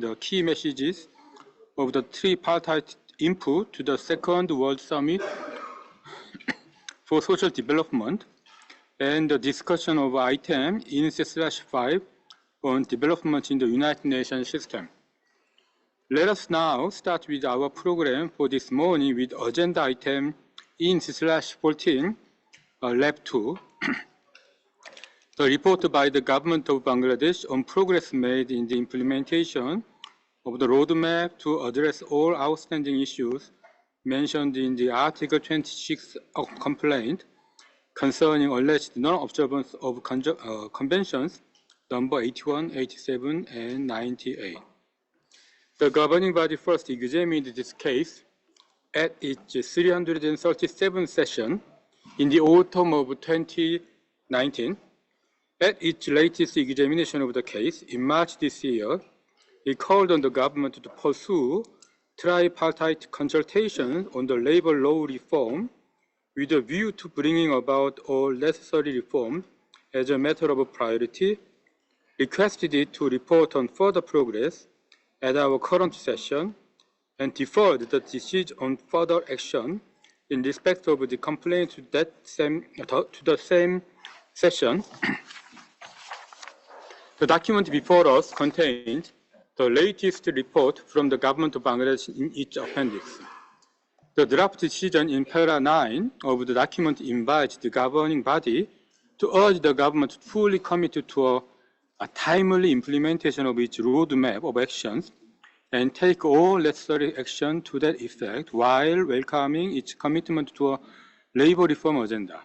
the key messages of the tripartite input to the Second World Summit for Social Development and the discussion of item INC/5 on development in the United Nations system. Let us now start with our program for this morning with agenda item INC/14, Lab 2. The report by the government of Bangladesh on progress made in the implementation of the roadmap to address all outstanding issues mentioned in the Article 26 of complaint concerning alleged non-observance of conventions number 81, 87, and 98. The governing body first examined this case at its 337th session in the autumn of 2019. At its latest examination of the case in March this year, it called on the government to pursue tripartite consultations on the labor law reform with a view to bringing about all necessary reforms as a matter of priority, requested it to report on further progress at our current session, and deferred the decision on further action in respect of the complaint to the same session. The document before us contained the latest report from the government of Bangladesh in its appendix. The draft decision in paragraph 9 of the document invites the governing body to urge the government to fully commit to a timely implementation of its roadmap of actions and take all necessary action to that effect while welcoming its commitment to a labor reform agenda.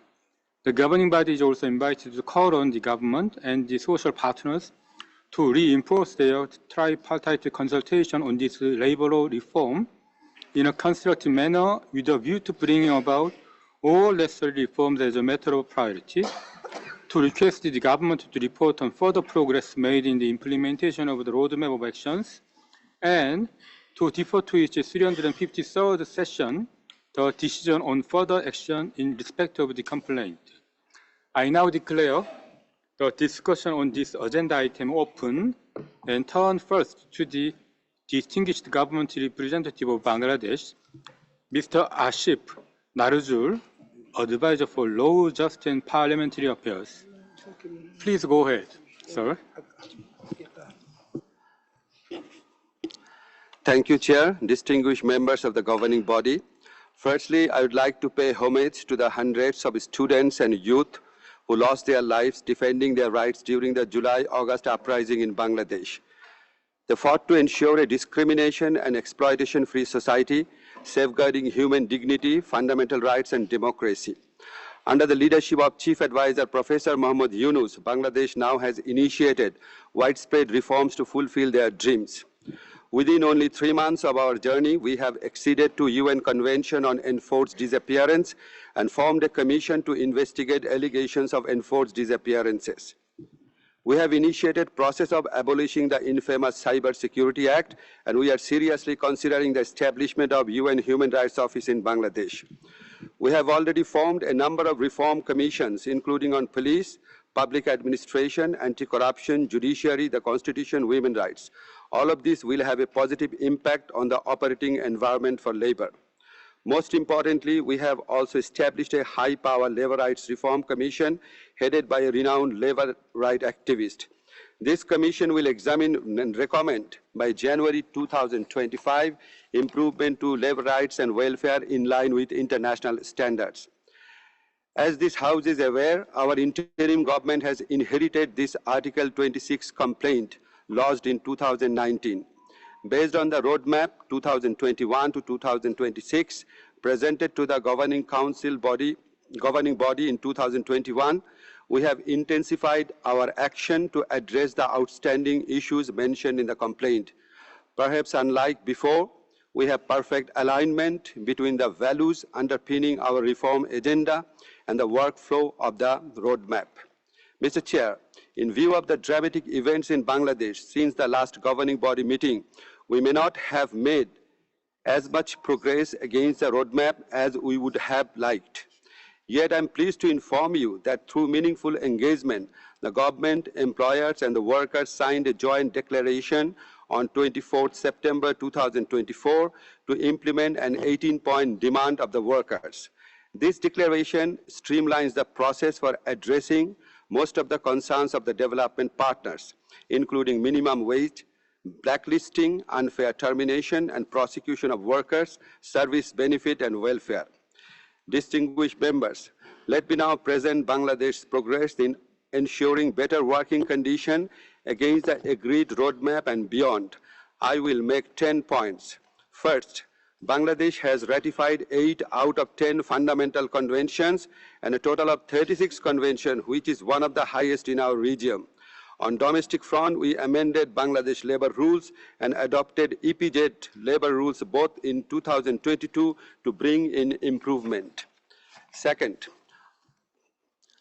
The governing body is also invited to call on the government and the social partners to reinforce their tripartite consultation on this labor law reform in a constructive manner with a view to bringing about all necessary reforms as a matter of priority, to request the government to report on further progress made in the implementation of the roadmap of actions, and to defer to its 353rd session the decision on further action in respect of the complaint. I now declare the discussion on this agenda item open and turn first to the distinguished government representative of Bangladesh, Mr. Ashif Naruzul, Advisor for Law, Justice and Parliamentary Affairs. Please go ahead, sir. Thank you, Chair, distinguished members of the governing body. Firstly, I would like to pay homage to the hundreds of students and youth who lost their lives defending their rights during the July-August uprising in Bangladesh. They fought to ensure a discrimination and exploitation-free society, safeguarding human dignity, fundamental rights, and democracy. Under the leadership of Chief Advisor Professor Muhammad Yunus, Bangladesh now has initiated widespread reforms to fulfill their dreams. Within only 3 months of our journey, we have acceded to UN Convention on Enforced Disappearance and formed a commission to investigate allegations of enforced disappearances. We have initiated process of abolishing the infamous Cyber Security Act, and we are seriously considering the establishment of UN Human Rights Office in Bangladesh. We have already formed a number of reform commissions, including on police, public administration, anti-corruption, judiciary, the constitution, women's rights. All of this will have a positive impact on the operating environment for labor. Most importantly, we have also established a high-power labor rights reform commission headed by a renowned labor rights activist. This commission will examine and recommend by January 2025 improvement to labor rights and welfare in line with international standards. As this House is aware, our interim government has inherited this Article 26 complaint lodged in 2019. Based on the roadmap 2021 to 2026 presented to the governing body in 2021, we have intensified our action to address the outstanding issues mentioned in the complaint. Perhaps unlike before, we have perfect alignment between the values underpinning our reform agenda and the workflow of the roadmap. Mr. Chair, in view of the dramatic events in Bangladesh since the last governing body meeting, we may not have made as much progress against the roadmap as we would have liked. Yet I am pleased to inform you that through meaningful engagement, the government, employers, and the workers signed a joint declaration on 24 September 2024 to implement an 18-point demand of the workers. This declaration streamlines the process for addressing most of the concerns of the development partners, including minimum wage, blacklisting, unfair termination, and prosecution of workers, service benefit, and welfare. Distinguished members, let me now present Bangladesh's progress in ensuring better working conditions against the agreed roadmap and beyond. I will make 10 points. First, Bangladesh has ratified 8 out of 10 fundamental conventions and a total of 36 conventions, which is one of the highest in our region. On domestic front, we amended Bangladesh labor rules and adopted EPZ labor rules both in 2022 to bring in improvement. Second,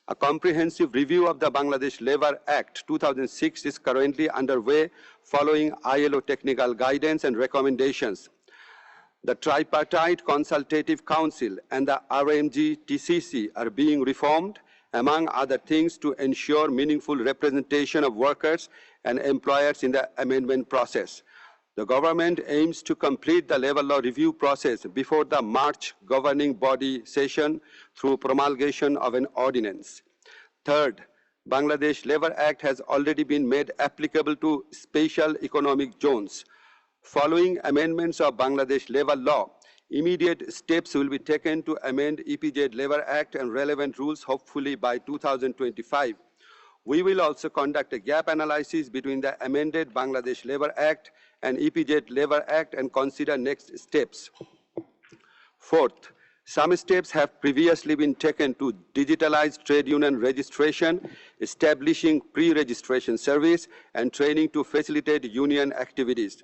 a comprehensive review of the Bangladesh Labor Act 2006 is currently underway following ILO technical guidance and recommendations. The Tripartite Consultative Council and the RMG-TCC are being reformed, among other things, to ensure meaningful representation of workers and employers in the amendment process. The government aims to complete the labor law review process before the March governing body session through promulgation of an ordinance. Third, Bangladesh Labor Act has already been made applicable to special economic zones. Following amendments of Bangladesh labor law, immediate steps will be taken to amend EPZ Labor Act and relevant rules, hopefully by 2025. We will also conduct a gap analysis between the amended Bangladesh Labor Act and EPZ Labor Act and consider next steps. Fourth, some steps have previously been taken to digitalize trade union registration, establishing pre-registration service, and training to facilitate union activities.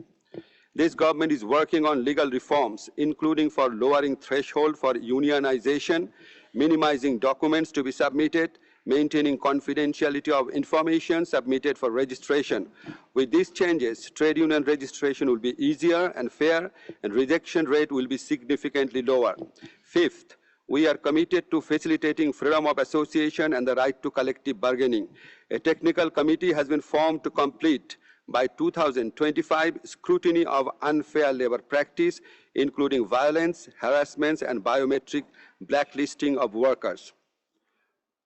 This government is working on legal reforms, including for lowering threshold for unionization, minimizing documents to be submitted, maintaining confidentiality of information submitted for registration. With these changes, trade union registration will be easier and fair, and rejection rate will be significantly lower. Fifth, we are committed to facilitating freedom of association and the right to collective bargaining. A technical committee has been formed to complete by 2025 scrutiny of unfair labor practice, including violence, harassments, and biometric blacklisting of workers.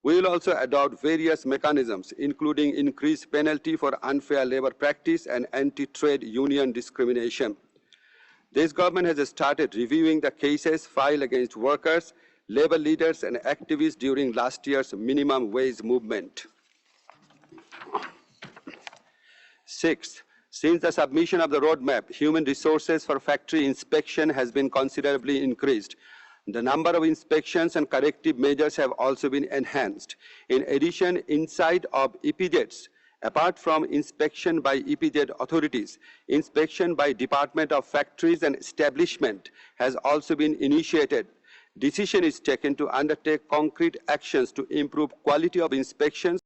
We will also adopt various mechanisms, including increased penalty for unfair labor practice and anti-trade union discrimination. This government has started reviewing the cases filed against workers, labor leaders, and activists during last year's minimum wage movement. Sixth, since the submission of the roadmap, human resources for factory inspection has been considerably increased. The number of inspections and corrective measures have also been enhanced. In addition, inside of EPZs, apart from inspection by EPZ authorities, inspection by Department of Factories and Establishment has also been initiated. Decision is taken to undertake concrete actions to improve quality of inspections